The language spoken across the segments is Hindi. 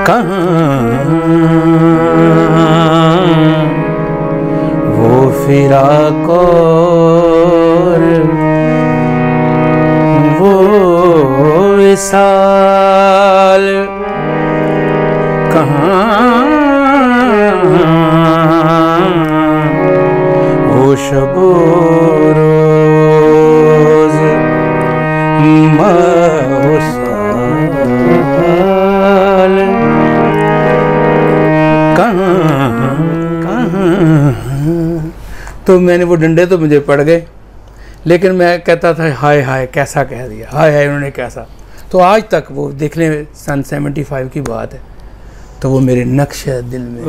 कहाँ वो फिराक और वो विसाल, कहाँ वो शब रोज मौसाल, कहाँ तो मैंने वो डंडे तो मुझे पड़ गए, लेकिन मैं कहता था हाय हाय कैसा कह दिया, हाय हाय उन्होंने कैसा। तो आज तक वो देखने सन 75 की बात है, तो वो मेरे नक्श है दिल में।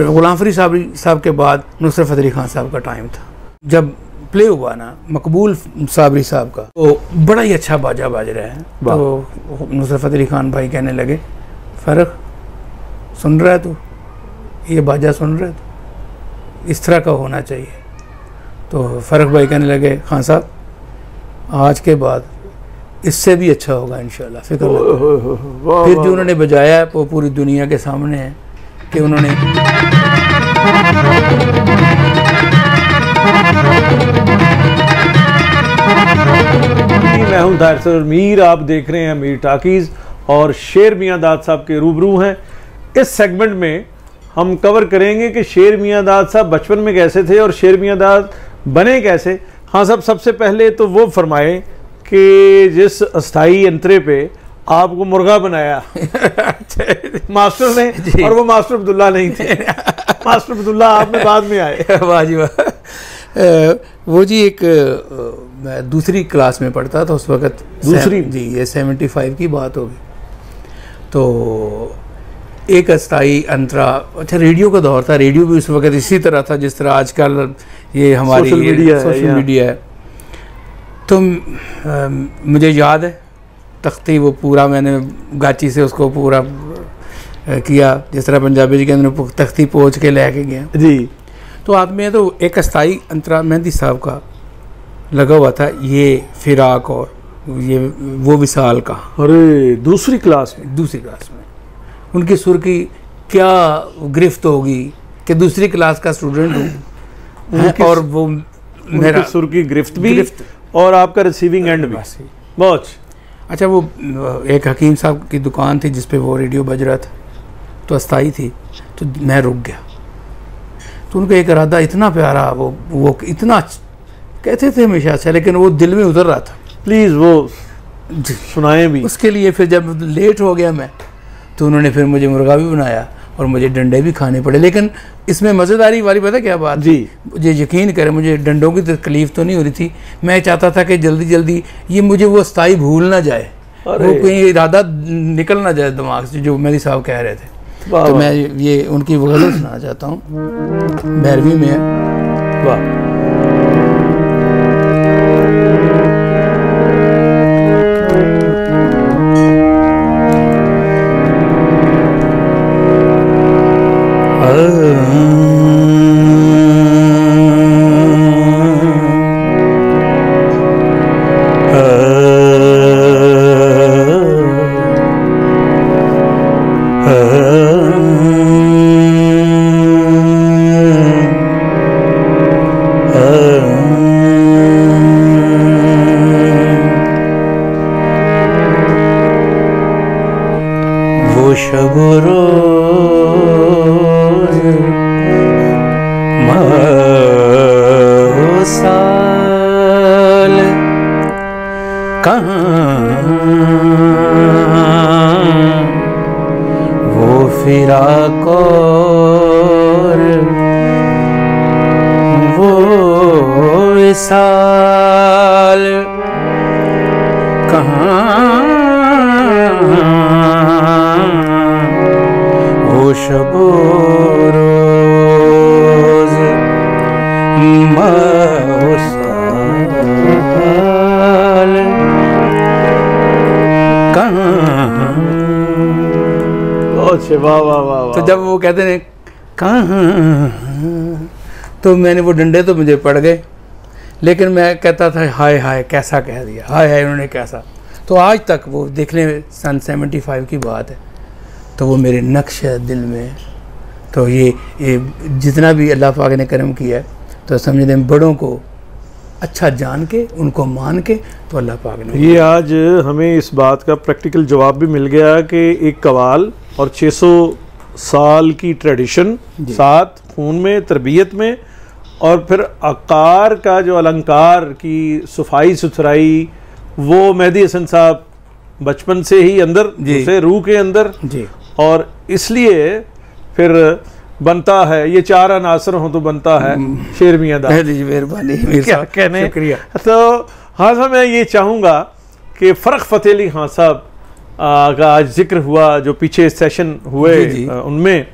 गुलाम फरीद साहब के बाद नुसरत फतेह अली खान साहब का टाइम था, जब प्ले हुआ ना मकबूल साबरी साहब का, तो बड़ा ही अच्छा बाजा बाज रहा है। तो नुसरत फतेह अली खान भाई कहने लगे, फ़र्क सुन रहा है तू, ये बाजा सुन रहा है तू, इस तरह का होना चाहिए। तो फ़र्क भाई कहने लगे, खान साहब आज के बाद इससे भी अच्छा होगा इंशाल्लाह, फिक्र मत। फिर जो उन्होंने बजाया है वो पूरी दुनिया के सामने है कि उन्होंने मैं हूं ताहिर सर मीर, आप देख रहे हैं मीर टाकीज़ और शेर मियां दाद साहब के रूबरू हैं। इस सेगमेंट में हम कवर करेंगे कि शेर मियां दाद साहब बचपन में कैसे थे और शेर मियां दाद बने कैसे। हाँ साहब, सबसे पहले तो वो फरमाएं कि जिस अस्थाई यंत्रे पे आपको मुर्गा बनाया मास्टर ने, और वो मास्टर अब्दुल्ला नहीं थे, मास्टर अब्दुल्ला आप में बाद में आए। वाह जी वाह। वो जी एक मैं दूसरी क्लास में पढ़ता था उस वक़्त, दूसरी जी, ये 75 की बात होगी। तो एक अस्थाई अंतरा, अच्छा रेडियो का दौर था, रेडियो भी उस वक़्त इसी तरह था जिस तरह आजकल ये हमारी सोशल मीडिया है। तो मुझे याद है तख्ती वो पूरा मैंने गाची से उसको पूरा किया, जिस तरह पंजाबी जी के अंदर तख्ती पोंछ के लेके गया जी। तो आदमी है तो एक अस्थाई अंतरा मेहंदी साहब का लगा हुआ था, ये फिराक और ये वो विसाल का। अरे दूसरी क्लास में उनकी सुर की क्या गिरफ्त होगी कि दूसरी क्लास का स्टूडेंट हूँ और वो मेरा सुर की गिरफ्त भी और आपका रिसीविंग एंड भी बहुत अच्छा। वो एक हकीम साहब की दुकान थी जिस पे वो रेडियो बज रहा था, तो अस्थाई थी, तो मैं रुक गया। तो उनका एक इरादा इतना प्यारा, वो इतना कहते थे हमेशा अच्छा, लेकिन वो दिल में उतर रहा था। प्लीज़ वो सुनाएं भी। उसके लिए फिर जब लेट हो गया मैं, तो उन्होंने फिर मुझे मुर्गा भी बनाया और मुझे डंडे भी खाने पड़े। लेकिन इसमें मज़ेदारी वाली पता क्या बात जी, मुझे यकीन करें मुझे डंडों की तकलीफ़ तो नहीं हो रही थी। मैं चाहता था कि जल्दी जल्दी ये मुझे वो अस्थाई भूल ना जाए, वो कहीं इरादा निकल ना जाए दिमाग से जो मेरी साहब कह रहे थे। तो मैं ये उनकी गज़ल सुनाना चाहता हूँ, भैरवी में है। वाह। शब रोज मौसाल, कहाँ वो फिराक और वो विसाल, कहाँ शब रोज मौसाल, कहाँ। अच्छा वाह वाह वाह। तो जब वो कहते हैं कहाँ, तो मैंने वो डंडे तो मुझे पड़ गए, लेकिन मैं कहता था हाय हाय कैसा कह दिया, हाय हाय उन्होंने कैसा। तो आज तक वो देखने सन 75 की बात है, तो तो वो मेरे नक्श है दिल में। तो ये जितना भी अल्लाह पाक ने करम किया है, तो समझ लें बड़ों को अच्छा जान के, उनको मान के, तो अल्लाह पाक ने ये आज हमें इस बात का प्रैक्टिकल जवाब भी मिल गया कि एक कवाल और 600 साल की ट्रेडिशन, साथ खून में, तरबियत में, और फिर आकार का जो अलंकार की सफाई सुथराई, वो मेहदी हसन साहब बचपन से ही अंदर से रूह के अंदर जी। और इसलिए फिर बनता है, ये 4 अनासर हो तो बनता है शेर मियां दाद। मेहरबानी, क्या कहने, शुक्रिया। तो हाँ साहब, मैं ये चाहूँगा कि फ़र्क फ़तेह अली खान साहब का आज जिक्र हुआ, जो पीछे सेशन हुए उनमें,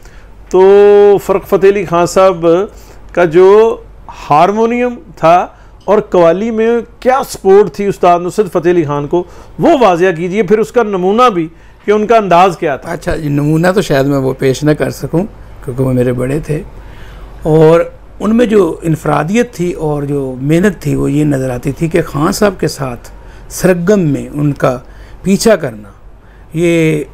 तो फ़र्क फ़तेह अली खान साहब का जो हारमोनियम था और कवाली में क्या सपोर्ट थी उस्ताद नुसरत फ़तेह अली खान को, वो वाज़िया कीजिए, फिर उसका नमूना भी कि उनका अंदाज़ क्या था। अच्छा, नमूना तो शायद मैं वो पेश ना कर सकूं क्योंकि वो मेरे बड़े थे, और उनमें जो इनफरादियत थी और जो मेहनत थी वो ये नज़र आती थी कि खान साहब के साथ सरगम में उनका पीछा करना ये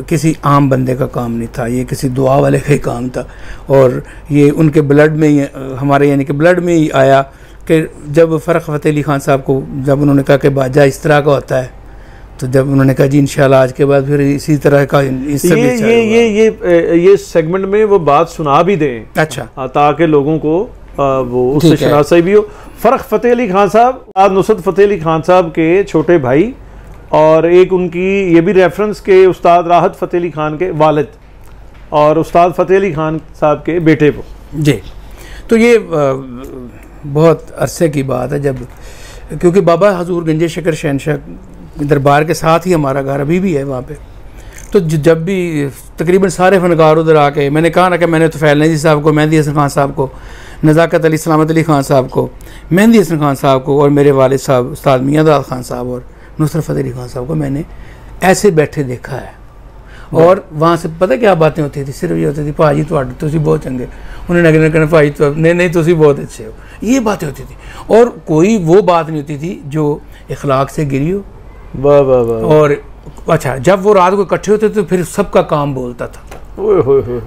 किसी आम बंदे का काम नहीं था, ये किसी दुआ वाले का ही काम था। और ये उनके ब्लड में ही, हमारे यानी कि ब्लड में ही आया कि जब फ़र्क फ़तेह अली खान साहब को जब उन्होंने कहा कि बाजा इस तरह का होता है, तो जब उन्होंने कहा जी इंशाल्लाह आज के बाद फिर इसी तरह का ये सेगमेंट में वो बात सुना भी दें, अच्छा, ताकि लोगों को वो उससे शनासाई भी हो। फ़र्क फ़तेह अली खान साहब नुसरत फ़तेह अली खान साहब के छोटे भाई, और एक उनकी ये भी रेफरेंस के उस्ताद राहत फ़तेह अली खान के वालिद और उस्ताद फ़तेह अली खान साहब के बेटे को जी। तो ये बहुत अरसे की बात है, जब क्योंकि बाबा हजूर गंजे शकर शहनशाह दरबार के साथ ही हमारा घर अभी भी है वहाँ पे, तो जब भी तकरीबन सारे फनकार उधर आके, मैंने कहा ना कि मैंने तो फैल नज़ीर साहब को, मेहदी हसन खान साहब को, नज़ाकत अली सलामत अली खान साहब को, मेहदी हसन खान साहब को, और मेरे वालिद साहब उस्ताद मियां दाद खान साहब और नुसरत फ़तेह अली खान साहब को मैंने ऐसे बैठे देखा है। और वहाँ से पता क्या बातें होती थी, सिर्फ ये होती थी भाजी तुसी बहुत चंगे, उन्होंने कहना भाई तो नहीं तुसी बहुत अच्छे हो, ये बातें होती थी। और कोई वो बात नहीं होती थी जो इखलाक से गिरी हो। वाह वाह वाह। और अच्छा, जब वो रात को इकट्ठे होते तो फिर सबका काम बोलता था।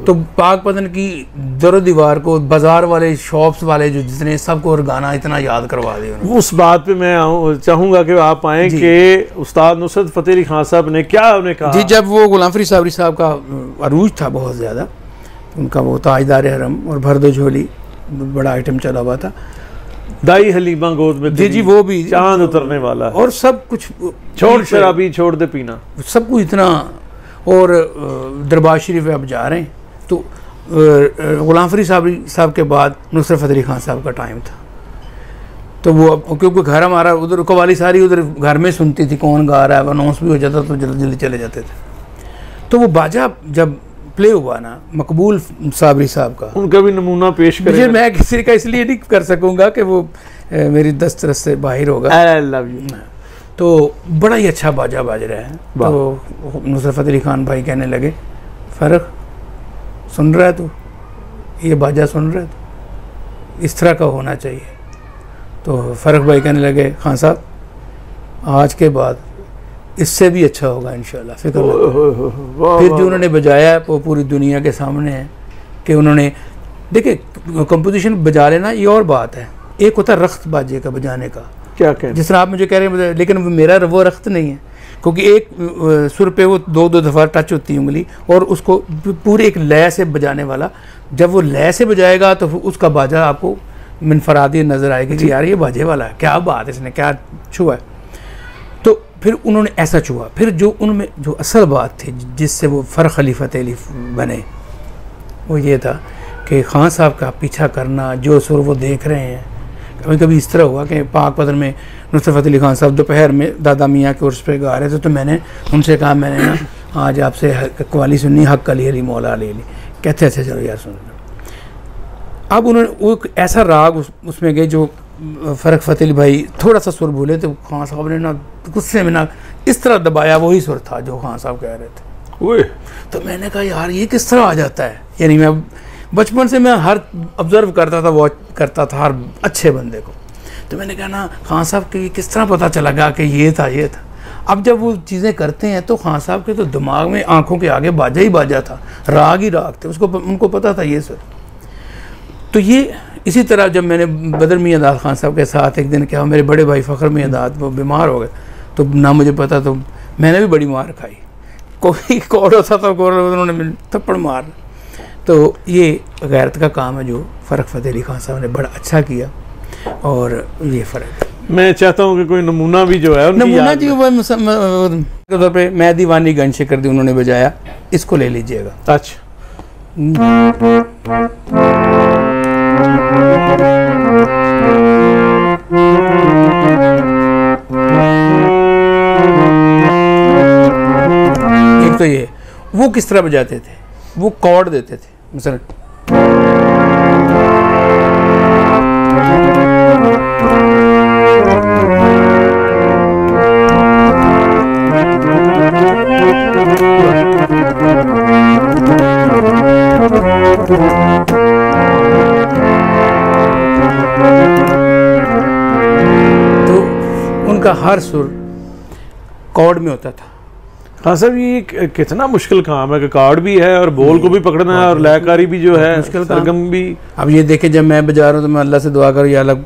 तो पाक पतन की दर दीवार को, बाजार वाले, शॉप्स वाले जो जितने, सबको और गाना इतना याद करवा दिया। उस बात पे मैं चाहूँगा कि आप आए कि उस्ताद नुसरत फ़तेह अली खान साहब ने क्या उन्हें कहा। जी, जब वो गुलाम फरीद साबरी साहब का अरूज था बहुत ज़्यादा, उनका वो ताजदार हरम और भरदो झोली बड़ा आइटम चला हुआ था, दाई हलीमा गोद में जी वो भी चांद उतरने वाला, और सब कुछ छोड़ शराबी छोड़ दे पीना, सब कुछ इतना। और दरबार शरीफ अब जा रहे हैं, तो गुलाम फरीद साहब के बाद नुसरत फ़तेह अली खान साहब का टाइम था। तो वो क्योंकि घर हमारा उधर, कवाली सारी उधर घर में सुनती थी, कौन गा रहा है, अनाउंस भी हो जाता तो जल्दी जल्दी चले जाते थे। तो वो बाजा जब प्ले हुआ ना, मकबूल साबरी साहब का, उनका भी नमूना पेश करें। मैं किसी का इसलिए नहीं कर सकूंगा कि वो मेरी दस्तरस से बाहर होगा। I love you। तो बड़ा ही अच्छा बाजा बाज रहा है। तो नुसरत फ़तेह अली खान भाई कहने लगे, फ़र्क सुन रहा है तू, ये बाजा सुन रहा है तू, इस तरह का होना चाहिए। तो फ़र्क भाई कहने लगे, खान साहब आज के बाद इससे भी अच्छा होगा इंशाल्लाह, फिक्र मत। फिर जो उन्होंने बजाया वो पूरी दुनिया के सामने है कि उन्होंने, देखिए कंपोजिशन बजा लेना ये और बात है, एक होता है रख्त बाजे का बजाने का, क्या कहें, जिस तरह आप मुझे कह रहे हैं, लेकिन मेरा वो रख्त नहीं है, क्योंकि एक सुर पे वो दो दफ़ा टच होती है उंगली, और उसको पूरे एक लय से बजाने वाला, जब वो लय से बजाएगा तो उसका बाजा आपको मुनफरादी नज़र आएगी कि यार ये बाजे वाला है, क्या बात है, इसने क्या छुआ है। तो फिर उन्होंने ऐसा छुआ। फिर जो उनमें जो असल बात थी जिससे वो फ़र्क फ़तेह अली बने, वो ये था कि खान साहब का पीछा करना, जो सुर वो देख रहे हैं। कभी कभी इस तरह हुआ कि पाक पदर में नुसरत फ़तेह अली खान साहब दोपहर में दादा मियाँ के उर्स पे गा रहे थे, तो मैंने उनसे कहा, मैंने ना आज आपसे कव्वाली सुननी, हक अली अली मौला अली अली। कहते अच्छा चलो यार सुन। अब उन्होंने वो ऐसा राग उसमें गए जो फ़र्क फ़तेह अली भाई थोड़ा सा सुर भूले, तो खान साहब ने ना गुस्से में ना इस तरह दबाया, वही सुर था जो खान साहब कह रहे थे। तो मैंने कहा यार ये किस तरह आ जाता है। यानी मैं बचपन से मैं हर ऑब्ज़र्व करता था, वॉच करता था हर अच्छे बंदे को। तो मैंने कहा ना खान साहब के किस तरह पता चला कि ये था। अब जब वो चीज़ें करते हैं तो खान साहब के तो दिमाग में आंखों के आगे बाजा ही बाजा था, राग ही राग थे, उसको उनको पता था ये सर। तो ये इसी तरह जब मैंने बदर मियां दाद खान साहब के साथ एक दिन क्या, मेरे बड़े भाई फ़खर मियां दाद वो बीमार हो गए, तो ना मुझे पता, तो मैंने भी बड़ी मार खाई। कोई कॉल होता था, उन्होंने थप्पड़ मार। तो ये गैरत का काम है जो फ़र्क फ़तेह अली खान साहब ने बड़ा अच्छा किया, और ये फ़र्क मैं चाहता हूँ कि कोई नमूना भी जो है नमूना जी वो तौर पे मैं दीवानी गन शिकर दी उन्होंने बजाया, इसको ले लीजिएगा। अच्छा, एक तो ये वो किस तरह बजाते थे, वो कॉर्ड देते थे मसलन, तो उनका हर सुर कॉर्ड में होता था। हाँ साहब, ये कितना मुश्किल काम है कि कार्ड भी है और बोल को भी पकड़ना है और लयकारी भी जो है, मुश्किल सरगम भी। अब ये देखें, जब मैं बजा रहा हूँ तो मैं अल्लाह से दुआ करूँ या अल्लाह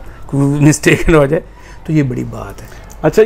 मिस्टेक हो जाए, तो ये बड़ी बात है। अच्छा।